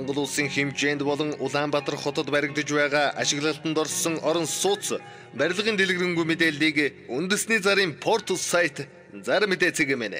Монгол улсын хэмжээнд болон Улаанбаатар хотод баригдаж байгаа ашиглалтанд орсон орон сууц барилгын дэлгэрэнгүй мэдээллийг үндэсний зарын портал сайт Зар мэдээ цэгийн.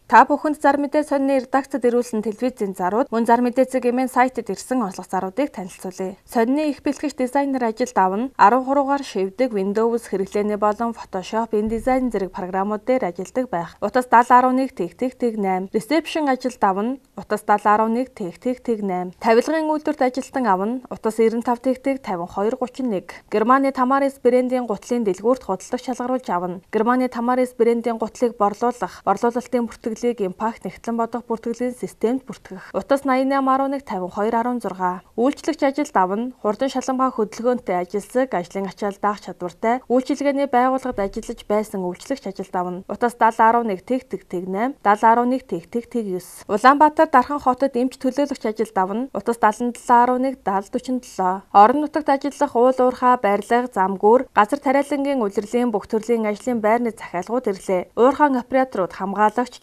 Та бүхэнд Зар мэдээ сонины редакцид ирүүлсэн телевизийн зарууд мөн Зар мэдээ цэгийн сайтад ирсэн онцлог заруудыг танилцуулъя. Сонины их бэлтгэгч дизайнер ажилд авна 13-гаар шивдэг Windows хэрэглээний болон Photoshop, InDesign зэрэг програмууд дээр ажилладаг байх. Утас 7011-8. Reception ажилд авна утас 7011-8. Тавилгын үйлдвэрт ажилтан авна утас 95-5231. Германы Tamaris брендийн гутлын дэлгүүрт худалдаж шалгаруулж авна. Германы Tamaris брендийн гутлыг борлуулалтын бүртгэл импакт нэгтлэн бодох бүртгэлийн системд бүртгэх. Утас 8811-5216. Үйлчлэгч ажилд авна хурдан шалангаа хөдөлгөөнтэй ажилсаг, ажлын ачаал даах чадвартай, үйлчилгээний байгууллагад ажиллаж байсан үйлчлэгч ажилд авна. Утас 7011-8, 7011-9. Улаанбаатар Дархан хотод эмч төлөөлөгч ажилд авна. Утас 7711-7047. Орон нутагт ажиллах уул уурхай, барилга, замгүүр, газар тариалангийн улирлын бүх төрлийн ажлын байрны захиалгууд ирлээ. Уурхайн операторууд, хамгаалагч,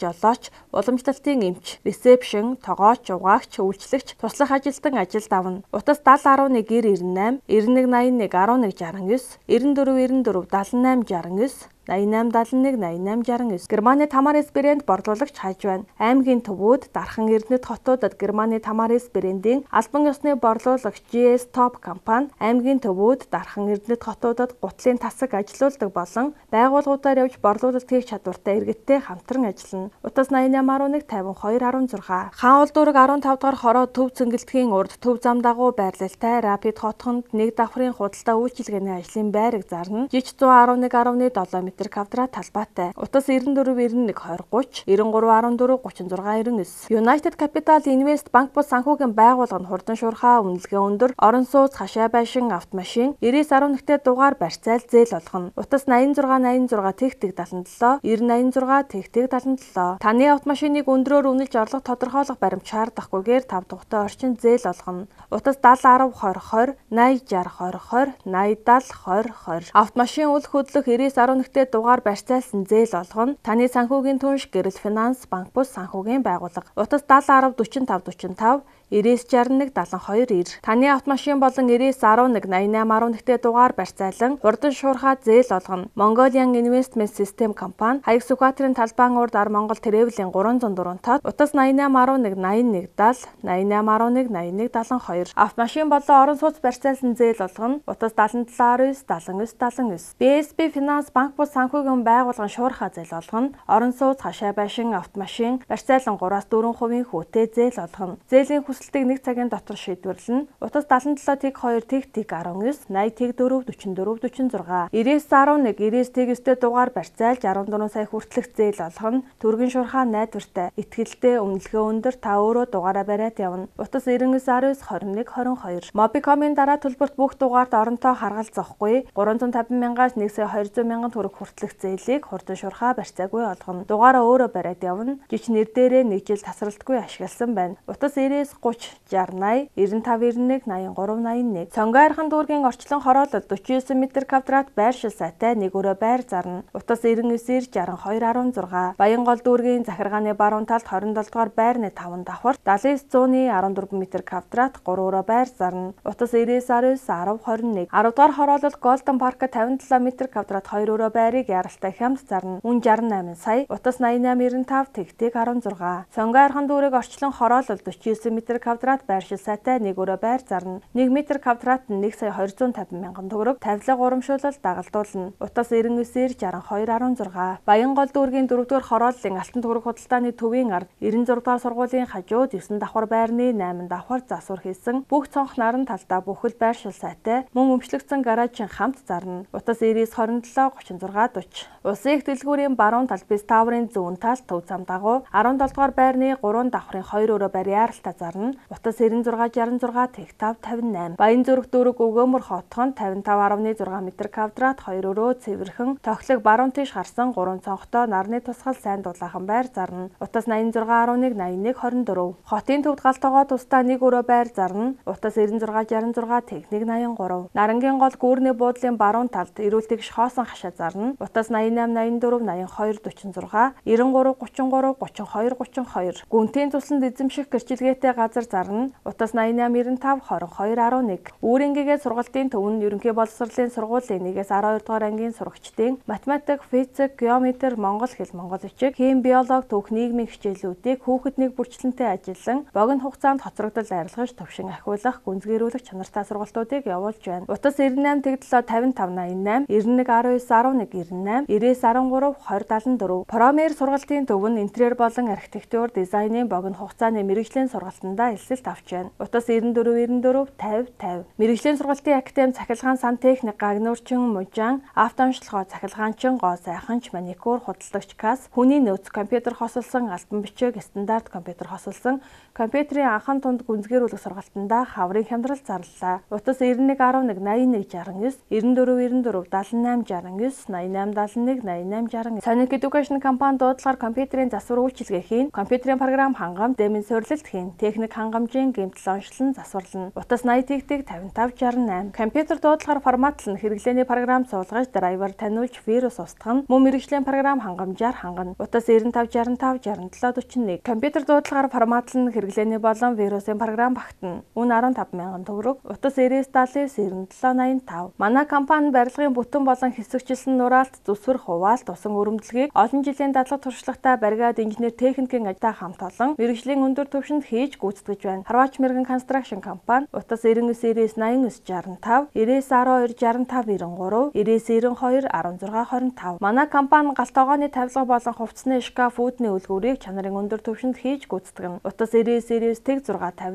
уламжлалтын эмч, ресепшн, тогооч, угаагч, үйлчлэгч, туслах ажилтан ажилд авна. Утас 7011-98, 9181-1169, 9494-7869, 8871-8869. Германы Tamaris брэнд борлуулагч хайж байна. Аймгийн төвүүд Дархан Эрдэнэт хотуудад Германы Tamaris брэндийн албан ёсны борлуулагч GS Top компани аймгийн төвүүд Дархан Эрдэнэт хотуудад гутлын тасаг ажилуулдаг болон байгууллагуудаар явж борлуулалт хийх чадвартай иргэдтэй хамтран ажиллана. Утас 8811-5216. Хаан улдуураг 15 дахь хороо төв цэнгэлдэхийн урд төв зам дагуу байрлалтай Rapid хотхонд нэг давхрын худалдаа үйлчилгээний ажлын байрыг зарна. Жиж 111.7 квадрат талбайтай. Утас 9491-2030, 9314-3699. United Capital Invest банк бус санхүүгийн байгууллага нь хурдан шуурхай, үнэлгээ өндөр, орон сууц, хашаа байшин, автомашин 9011-тэй дугаар барьцаал зээл болгоно. Утас 8686-77, 9086-77. Таны автомашиныг өндрөөр үнэлж орлого тодорхойлох баримт шаардахгүйгээр 5 дугтаа орчин зээл болгоно. Утас 7010-2020, 8060-2020, 8070-2020. Автомашин үл хөдлөх 9011-тэй дугаар барьцаалсан зээл олгоно. Таны санхүүгийн түнш Гэрэл Финанс банк бус санхүүгийн байгууллага. Утас 7010-4545, 9961-7290. Таны автомашин болон 9911-8811-тэй дугаар барьцаалан хурдан шуурхай зээл олгоно. Mongolian Investment System компани Хаяг Сүхбаатарын талбайн урд Монгол Тревлийн 304 тод. Утас 8811-8170, 8811-8172. Автомашин болон орон сууц барьцаалсан зээл олгоно. Утас 7719-7979. BSB Finance банк бус санхүүгийн байгууллагын шуурхай зээл олгоно. Орон сууц, хашаа байшин, автомашин барьцаалан 3-4% хүүтэй зээл олгоно. Зээлийн хүсэлтийг 1 цагийн дотор шийдвэрлэнэ. Утас 77-2-19, 80-4-44-46. 99-11-99-тэй дугаар барьцаалж 14 сая хүртэлх зээл олгоно. Түргэн шуурхай найдвартай, итгэлтэй, үнэлгээ өндөр, та өөрөө дугаараа бариад явна. Утас 99-19-21-22. Mobicom-ын дараа төлбөрт бүх дугаард оронтой харгалз зохгүй 350,000-аас 1,200,000 төгрөг хүртэлх зээлийг хурдан шуурхай барьцаагүй олгоно. Дугаараа өөрөө бариад явна. Жич нэр дээрээ 1 жил тасралтгүй ашигласан байна. Утас 90-30-60-80, 9591-8381. Цонгойрхон дүүргийн орчлон хороолол 49 м квадрат байршил сайтай нэг өрөө байр зарна. Утас 99-62-16. Баянгол дүүргийн захиргааны баруун талд 27 дугаар байрны 5 давхар 79-114 м квадрат 3 өрөө байр зарна. Утас 99-19-10-21. 10 дугаар хороолол Golden Park 57 м квадрат 2 өрөө байрыг яралтай хямд зарна. Үн 68 сая. Утас 8895-16. Цонгойрхон дүүрэг орчлон хороолол 49 м квадрат байршил сайтай нэг өрөө байр зарна. 1 м квадрат нь 1,250,000 төгрөг тавилга урамшуулалт дагалдуулна. Утас 99-62-16. Баянгол дүүргийн 4 дугаар хорооллын алтан төгрөг худалдааны төвийн ард 96 дугаар сургуулийн хажууд 9 давхар байрны 8 давхар засвар хийсэн бүх цонх наран талдаа бүхэл байршил сайтай мөн өмчлөгдсөн гаражийн хамт зарна. Утас 99-27-36-40. Улсын их дэлгүүрийн баруун талд Бис Таврын зүүн талд төв зам дагуу 17 дугаар байрны 3 давхрын 2 өрөө байр яралтай зарна. Утас 96-66-558. Баян зүрх дүүрэг өгөөмөр хотхонд 55.6 м квадрат 2 өрөө цэвэрхэн тоглог баруун тийш гарсан 3 цонхтой нарны тусгал сайн дулаахан байр зарна. Утас 86-11-81-24. Хотын төвд галтогоо тусдаа нэг өрөө байр зарна. Утас 96-66-183. Нарангийн гол гүүрний буудлын баруун талд эрүүл тэгш хоосон хашаа зарна. Утас 88-84-82-46, 93-33-32-32. Гүнтийн тусланд эзэмших гэрчилгээтэй газар газар зарна. Утас 88 95 22 11. Үүрэнгээгээ сургалтын төвөнд ерөнхий боловсролын сургуулийн 1-ээс 12 дугаар ангийн сурагчдын математик, физик, геометри, монгол хэл, монгол бичиг, хим, биологи, түүх, нийгмийн хичээлүүдийг хүүхэд нэг бүрчлэнтэй ажиллан богино хугацаанд хоцрогдол арилгаж төвшин ахиулах, гүнзгийрүүлэх чанартай сургалтуудыг явуулж байна. Утас 98 87 55 88, 91 19 11 98, 90 13 20 74. Промер сургалтын төвөнд интерьер болон архитектур, дизайнын богино хугацааны мэрэгжлийн сургалтандаа элсэлт авч байна. Утас 94 94 50 50. Мэрэгжлийн сургалтын академи цахилгаан, сантехник, гагнуурчин, мужаан, автоончлогоо, цахилгаанчин, гоо сайханч, маникюр, худалдагч, касс, хүний нөөц, компьютер хосолсон, альбан бичиг, стандарт компьютер хосолсон, компьютерийн анхан тунд гүнзгийрүүлэх сургалтандаа хаврын хямдрал зарлалаа. Утас 91 11 81 69, 94 94 78 69, 88 71 88 69. Sonic Education компани дуудлагаар компьютерийн засвар үйлчилгээ хийн, компьютерийн програм хангамж, дэмэн суурилалт хийн, техник хангамжийн гэмтэл онцлон засварлана. Утас 80 55 68. Компьютер дуудлагаар форматлан хэрэглээний програм суулгаж, драйвер таниулж, вирус устгах, мөн мэрэгжлийн програм хангамжаар хангана. Утас 95 65 67 41. Компьютер дуудлагаар форматлан хэрэглээний болон вирусын програм багтана. Үн 15,000 төгрөг. Утас 99 79 97 85. Манай компани барилгын бүтэн болон хэсэгчлэн нураалт, зүсвэр, хуваалт, усан өрөмдлөгийг олон жилийн дадлаг туршлагатай баригад инженер техникийн ажилтай хамт олон мэрэгжлийн өндөр түвшинд хийж гүйцэтгэж байна. Харваач Мэргэн констракшн компани Утас 99 99 65 99 12 65 93 99 92 16 25. Манай компани галт тогооны тавилга болон хувцсны шкаф, үүдний үлгүүрийг чанарын өндөр түвшинд хийж гүйцэтгэнэ. Утас 99 6 54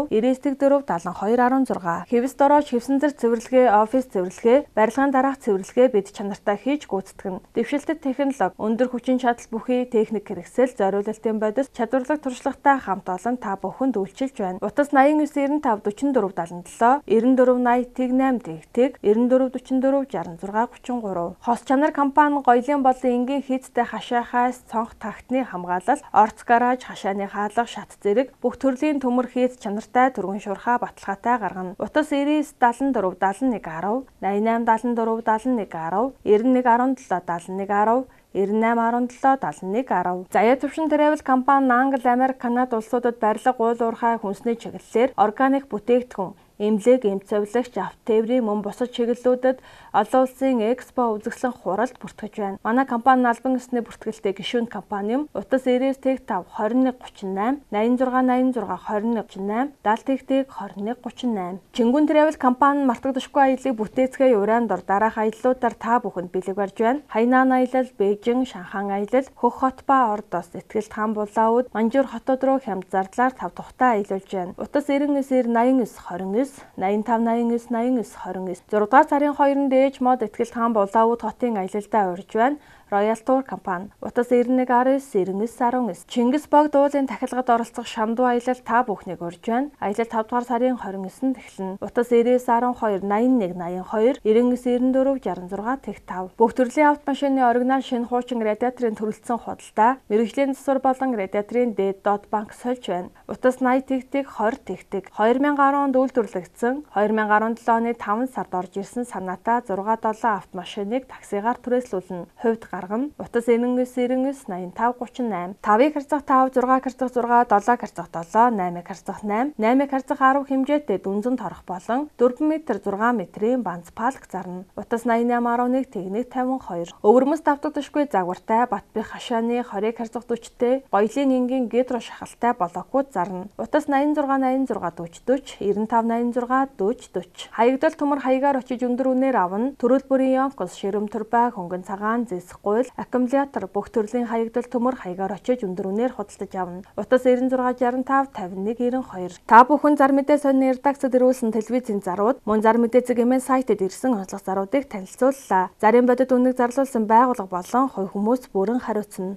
99 4 72 16. Хэвс дорооч, хэвсэн зэр цэвэрлэгээ, офис цэвэрлэгээ, барилгын дараах цэвэрлэгээ бид чанартай хийж гүйцэтгэнэ. Дэвшилтэт технологи, өндөр хүчин чадал бүхий техник хэрэгсэл, зориулалтын бодис, чадварлаг туршлагатай хамт олон та бүхэнд үйлчилж байна. Утас 89 95 44 77 94 80 8 94 44 64 66 33. Хос чанар компани гоёлын болон энгийн хийцтэй хашаахаас цонх тагтны хамгаалал, орц гараж, хашааны хаалга, шат зэрэг бүх төрлийн төмөр хийц чанартай түргэн шуурхаа баталгаатай гаргана. Утас 99 74 71 10 88 74 71 10 91 17 71 10 9817 71 10. Заяа төвшин travel компани Англи, Америк, Канада улсуудад барилга, уул уурхай, хүнсний чиглэлээр органик бүтээгдэхүүн, эмнэлэг, эмч цовлогч, авто тээврийн мөн бусад чиглэлүүдэд олон улсын экспо үзэсгэлэн хуралд бүртгэж байна. Манай компани албан ёсны бүртгэлтэй гишүүн компани юм. Утас 99 5 21 38 86 86 21 38 70 21 38. Чингүн travel компани мартагдашгүй аяллыг бүтээцгээ уран дор дараах аяллуудаар та бүхэнд бэлэг барьж байна. Хайнан аялал, Бээжин, Шанхан аялал, Хөх хот ба Ордос, Этгэлт хаан булаауд, Манжуур хотод руу хямд зардлаар 5 тухтай аялуулж байна. Утас 99 89 29 85 89 89 29. 6 дугаар сарын 2-нд ээж мод Этгэлт хаан булаауд хотын аялалдаа урьж байна. Royal Tour компани Утас 91 19 99 19. Чингис бог дуулын тахилгад оролцох шамдуу аялал та бүхнийг урьж байна. Аялал 5 дугаар сарын 29-нд эхэлнэ. Утас 99 12 81 82 99 94 66 5. Бүх төрлийн автомашины оригинал шинэ хуучин радиаторын төрөлцсөн худалдаа, мэрэгжлийн засвар болон радиаторын дээд доод банк сольж байна. Утас 80 20 2010 онд үйлдвэрлэгдсэн 2017 оны 5 сард орж ирсэн санаатай 6-7 автомашиныг таксигаар түрээслүүлнэ. Хувьд гаргана. Утас 99 85 38. 5-ыг харьцах 5, 6-ыг харьцах 6, 7-ыг харьцах 7, 8-ыг харьцах 8, 8-ыг харьцах 10 хэмжээтэй дүнзэн торох болон 4 м 6 м-ийн банц палк зарна. Утас 88 11 тэгнэг 52. Өвөрмөс давтагдашгүй загвартай Батбих хашааны 20-ыг харьцах 40-тэй гоёлын энгийн гидро шахалтай блокууд зарна. Утас 86 86 40 40 95 86 40 40. Хаягдал төмөр хаягаар очиж өндөр үнээр авна. Төрөл бүрийн Yonkos, Ширэм турбай, Хөнгөн цагаан, Зэсх гуйл, аккумулятор бүх төрлийн хаягдал төмөр хаягаар очиж өндөр үнээр худалдаж авна. Утас 96 65 51 92. Та бүхэн зар мэдээ сонины редакцид ирүүлсэн телевизийн зарууд, мөн зар мэдээ зэгмийн сайтад ирсэн онцлог заруудыг танилцууллаа. Зарын бодит үнэг зарлуулсан байгууллага болон хувь хүмүүс бүрэн хариуцна.